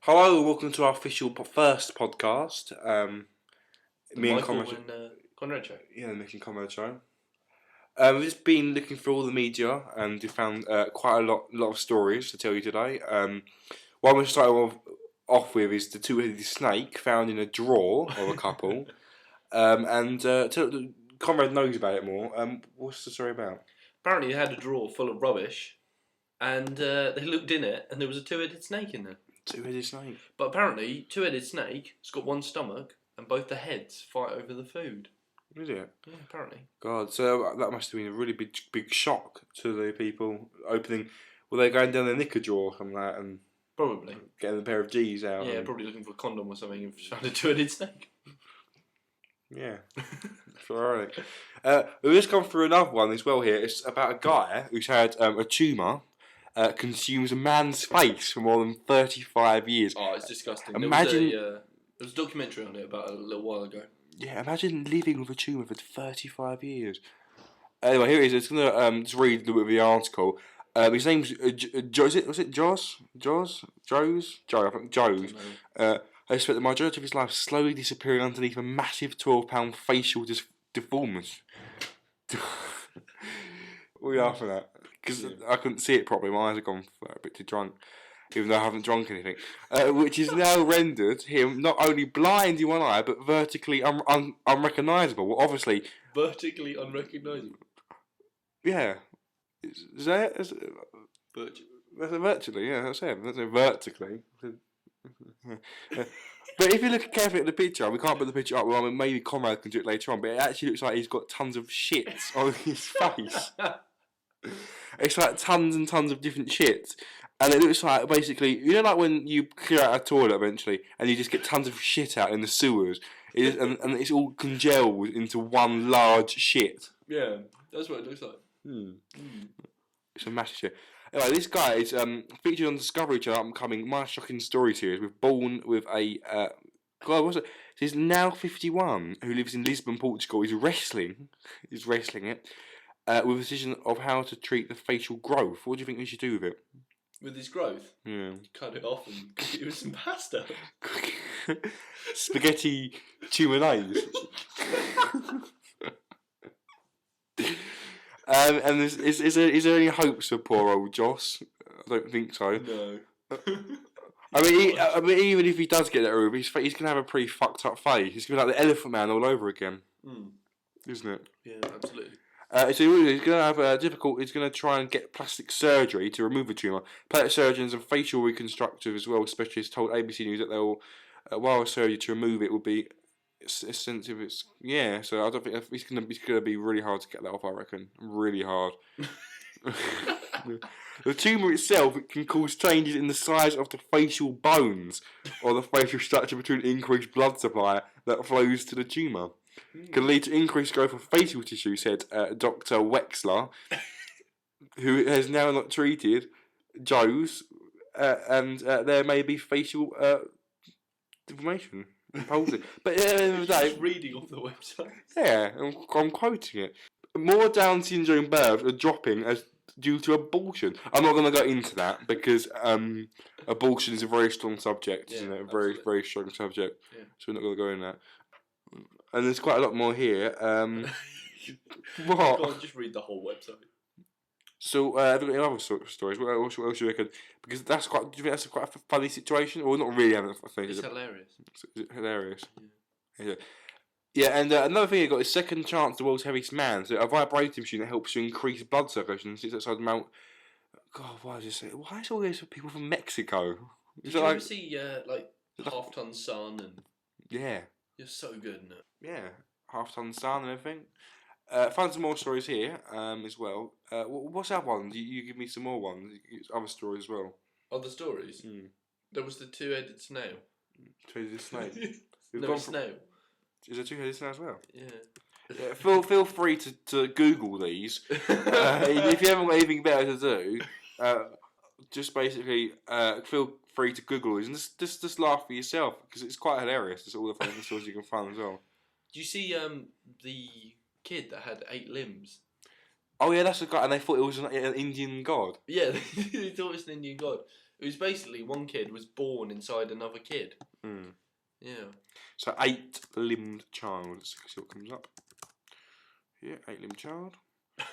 Hello, welcome to our official first podcast. The Me and Michael Conrad, and Conrad show. yeah, the Mick and Conrad show. We've just been looking through all the media and we found quite a lot of stories to tell you today. One we started off with is the two-headed snake found in a drawer of a couple. Conrad knows about it more. What's the story about? Apparently, they had a drawer full of rubbish, and they looked in it, and there was a two-headed snake in there. Two-headed snake. But apparently, two-headed snake has got one stomach, and both the heads fight over the food. Is it? Yeah, apparently. God, so that must have been a really big shock to the people opening. Were they going down the knicker drawer or something like that and Probably. getting a pair of G's out? Yeah, probably looking for a condom or something and found a two-headed snake. Yeah, that's alright. We've just gone through another one as well here. It's about a guy who's had a tumour consumes a man's face for more than 35 years. Oh, it's disgusting. Imagine... There was a documentary on it about a little while ago. Yeah, imagine living with a tumour for 35 years. Anyway, here it is. It's going to just read a little bit of the article. His name's was it Joes? I think Joes. They spent the majority of his life slowly disappearing underneath a massive 12-pound facial deformity. What are you laughing at? Because I couldn't see it properly. My eyes have gone a bit too drunk, even though I haven't drunk anything. Which is now rendered him not only blind in one eye, but vertically unrecognisable. Well, obviously... Vertically unrecognisable? Yeah. Is that it? Virtually, yeah, that's it. That's it, vertically. But if you look carefully at the picture, we can't put the picture up. Well, I mean, maybe Conrad can do it later on, but it actually looks like he's got tons of shits on his face. It's like tons and tons of different shits. And it looks like, basically, you know, like when you clear out a toilet eventually, and you just get tons of shit out in the sewers, and it's all congealed into one large shit. Yeah, that's what it looks like. It's a massive shit. Anyway, this guy is featured on Discovery Channel upcoming My Shocking Story series. With born with a God, what's it? He's now 51, who lives in Lisbon, Portugal. He's wrestling it with a decision of how to treat the facial growth. What do you think we should do with it? With his growth? Yeah. Cut it off and cook it with some pasta. Spaghetti tuminaise. And is there any hopes for poor old Joss? I don't think so. No. I mean, even if he does get that room, he's going to have a pretty fucked up face. He's going to be like the Elephant Man all over again. Isn't it? Yeah, absolutely. So he's going to have He's going to try and get plastic surgery to remove the tumour. Plastic surgeons and facial reconstructive as well specialists told ABC News that they'll while surgery to remove it will be extensive. So I don't think it's going to be really hard to get that off. I reckon really hard. The tumour itself can cause changes in the size of the facial bones or the facial structure between increased blood supply that flows to the tumour. Can lead to increased growth of facial tissue, said Dr. Wexler, who has now not treated Joe's, and there may be facial deformation. But at the end of the day, reading off the website. Yeah, I'm quoting it. More Down syndrome births are dropping as due to abortion. I'm not going to go into that because abortion is a very strong subject, isn't it? A very, very strong subject. Yeah. So we're not going to go in that. And there's quite a lot more here. What? Go on, just read the whole website. So, have you got any other sort of stories? What else do you reckon? Because do you think that's quite a funny situation? Or not really having a thing? It's hilarious. Is it hilarious? Yeah. Yeah, and another thing you got is Second Chance, the world's heaviest man. So a vibrating machine that helps you increase blood circulation. Sits outside Mount. God, why is this? Why is all these people from Mexico? Did you ever see Half Ton Sun and? Yeah. You're so good in it. Yeah, Half Ton Sun and everything. Find some more stories here as well. What's that one? You give me some more ones. Other stories as well. Other stories? There was the two-headed snail. Two-headed snake? No, snail. Is there two-headed snail as well? Yeah. Feel free to Google these. If you haven't got anything better to do, just basically feel free to Google these and just laugh for yourself because it's quite hilarious. It's all the funny stories you can find as well. Do you see the kid that had 8 limbs? Oh yeah, that's the guy, and they thought it was an Indian god. Yeah, they thought it was an Indian god. It was basically one kid was born inside another kid. Mm. Yeah. So 8-limbed child. Let's see what comes up. Yeah, 8-limbed child. Oh,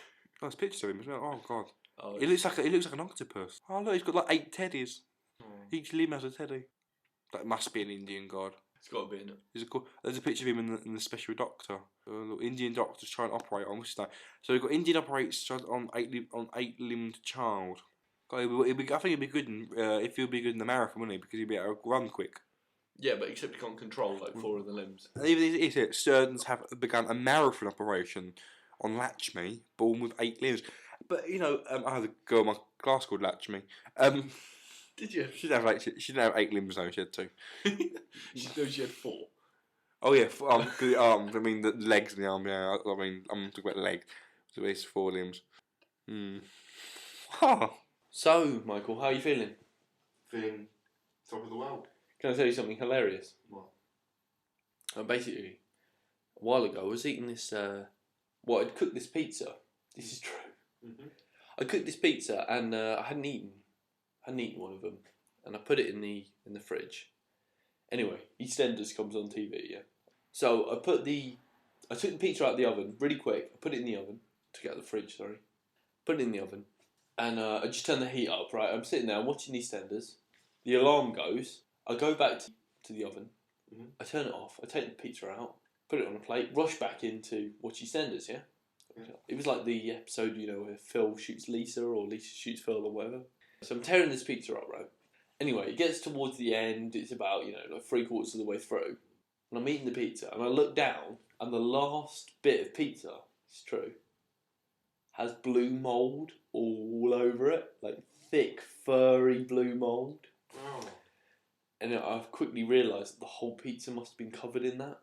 there's pictures of him as well. Oh god. Oh, It looks like an octopus. Oh look, he's got like 8 teddies. oh, Each limb has a teddy. That must be an Indian god. it's got to be in it. There's a picture of him in the special doctor. Little Indian doctors trying to operate on what's that? So we've got Indian operates on 8-limbed child. God, I think it'd be good if he'd be good in the marathon, wouldn't he? Because he'd be able to run quick. Yeah, but except you can't control like 4 of the limbs. And even if surgeons have begun a marathon operation on Lakshmi, born with 8 limbs. But you know, I had a girl in my class called Lakshmi. Did you? She didn't have 8 limbs though. She had 2. She had 4. Oh yeah, the arms. I mean the legs and the arm. Yeah, I mean I'm talking about the leg. So it's 4 limbs. Oh. So, Michael, how are you feeling? Feeling top of the world. Can I tell you something hilarious? What? Basically, a while ago, I was eating this. I'd cooked this pizza. This is true. Mm-hmm. I cooked this pizza and I hadn't eaten one of them, and I put it in the fridge. Anyway, EastEnders comes on TV, yeah. So I took the pizza out of the oven really quick. I put it in the oven. Took it out of the fridge, sorry. Put it in the oven, and I just turned the heat up. Right, I'm sitting there, I'm watching EastEnders. The alarm goes. I go back to the oven. Mm-hmm. I turn it off. I take the pizza out. Put it on a plate. Rush back into watch EastEnders. Yeah. It was like the episode, you know, where Phil shoots Lisa or Lisa shoots Phil or whatever. So I'm tearing this pizza up, right? Anyway, it gets towards the end. It's about, you know, like 3/4 of the way through. And I'm eating the pizza and I look down and the last bit of pizza, it's true, has blue mould all over it. Like thick, furry blue mould. Oh. And I've quickly realised that the whole pizza must have been covered in that.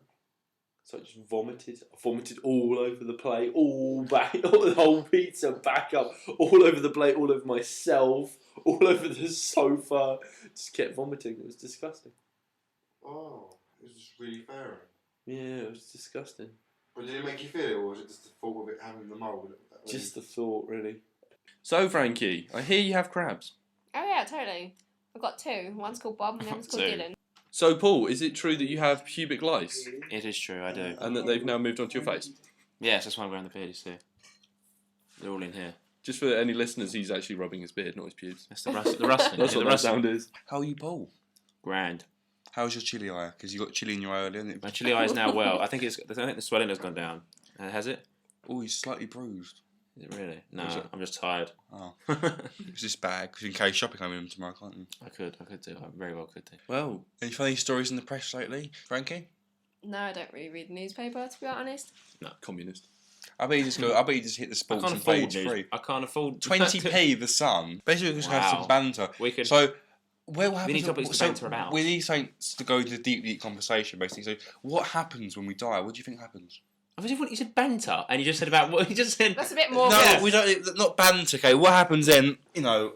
So I just vomited. I vomited all over the plate, all back, the whole pizza back up, all over the plate, all over myself, all over the sofa. Just kept vomiting. It was disgusting. Oh, it was really fair. Yeah, it was disgusting. But did it make you feel it, or was it just the thought of it having the mould? Just the thought, really. So, Frankie, I hear you have crabs. Oh yeah, totally. I've got 2. One's called Bob and the other's called 2. Dylan. So, Paul, is it true that you have pubic lice It is true, I do. and that they've now moved onto your face? Yes, that's why I'm wearing the beard, you see. They're all in here. Just for any listeners, he's actually rubbing his beard, not his pubes. That's the rustling. That's yeah, what the that sound is. How are you, Paul? Grand. How's your chilli eye? Because you got chilli in your eye earlier, didn't My it? chilli eye is now well. I think the swelling has gone down. Has it? Oh, he's slightly bruised. Is it really? No, Is it? I'm just tired. Oh. It's this bag, because you can carry shopping home with him tomorrow, can't you? I could do. I very well could do. Well, Any funny stories in the press lately, Frankie? No, I don't really read the newspaper, to be honest. no, communist. I bet you just hit the I sports can't and afford page 3. I can't afford 20p the Sun. Basically, we're just going to have some banter. We could. So, what happens? We need topics to banter about. We need something to go into deep conversation, basically. So, what happens when we die? What do you think happens? I was you said banter, and you just said about what you just said. That's a bit more. No, Yeah. we don't. Not banter. Okay, what happens then? You know,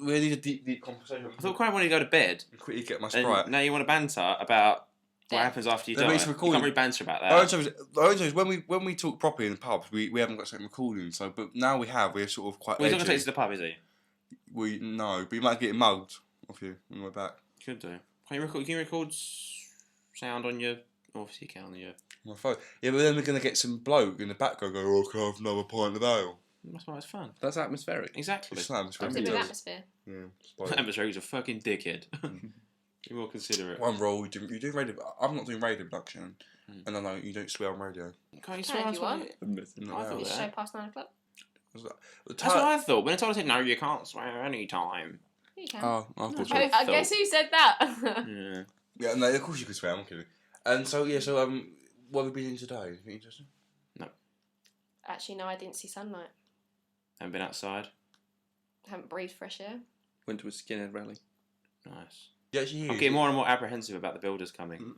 we need a deep conversation. I thought Craig wanted to go to bed, And quickly get my and Sprite. now you want to banter about what Yeah. happens after you That die. makes You recording. can't really banter about The that. only time is when we talk properly in the pubs, we haven't got something recording. So, but now we're sort of quite. Well, he's not going to take edgy. us to the pub, is he? We no, but you might get mugged off you on the way back. Could do. Can you record sound on your? Obviously, you can on your. On my phone. Yeah, but then we're gonna get some bloke in the background go, "Oh, can I have another pint of ale?" That's why it's fun. That's atmospheric. Exactly. It's not. It's It's a really big does. atmosphere. Yeah. it's like- Atmosphere is a fucking dickhead. Be more considerate. One rule you do radio. I'm not doing radio production, Hmm. and I know you don't swear on radio. Can't you Can swear if on you want. something? I'm not I allowed. thought It's that. show past 9 o'clock. That's what I thought. When I told her, no, you can't swear any time. You can. Oh, I thought so. I guess who said that? Yeah. Yeah, no, of course you could swear. I'm kidding. And so yeah, so what have we been in today? Anything interesting? Actually, no, I didn't see sunlight. Haven't been outside. Haven't breathed fresh air. Went to a skinhead rally. Nice. Yeah, actually, I'm getting more and more apprehensive about the builders coming.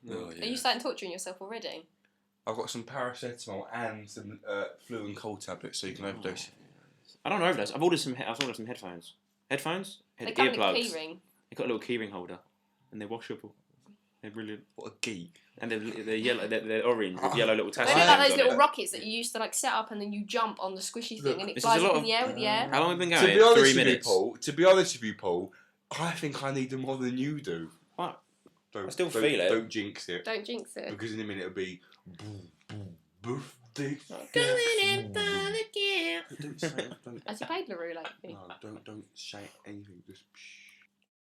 Oh, Are you starting torturing yourself already? I've got some paracetamol and some flu and cold tablets, so you can overdose. I don't know overdose. I've ordered some headphones. Headphones? They come in a Earplugs. key ring. They've got a little keyring holder, and they're washable. They're brilliant. What a geek! And they're yellow, they're orange with yellow little They tassels. look like those on little it. rockets that you used to like set up and then you jump on the squishy thing and it This is flies a lot up in of- the air with the air. How long have we been To going? be honest 3 with you, minutes. Paul. To be honest with you, Paul. I think I need them more than you do. What? Don't, I still don't- feel it. Don't jinx it. Don't jinx it. Because in a minute it'll be. Boof, dick. Going in for the kill. Don't say. Don't. Has he played LaRue lately? No, don't say anything. Just. Psh.